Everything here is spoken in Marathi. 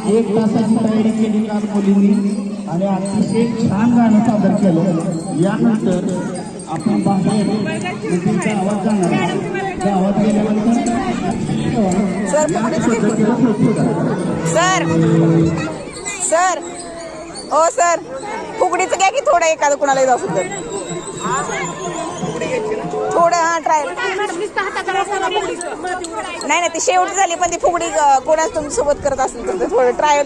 1 तासाची तयारी केली काल मुलींनी आणि अतिशय छान गाणं सादर केलं। यानंतर आपण बाहेर मुलींचा आवाज जाणार, त्या आवाज गेल्यानंतर सर सर ओ सर फुगडीचं घ्या की थोडं एखादं कुणाला येत असेल तर थोडं हा ट्रायल नाही नाही ती शेवटी झाली पण ती फुगडी कोणाच तुमच्या सोबत करत असेल तर थोडं ट्रायल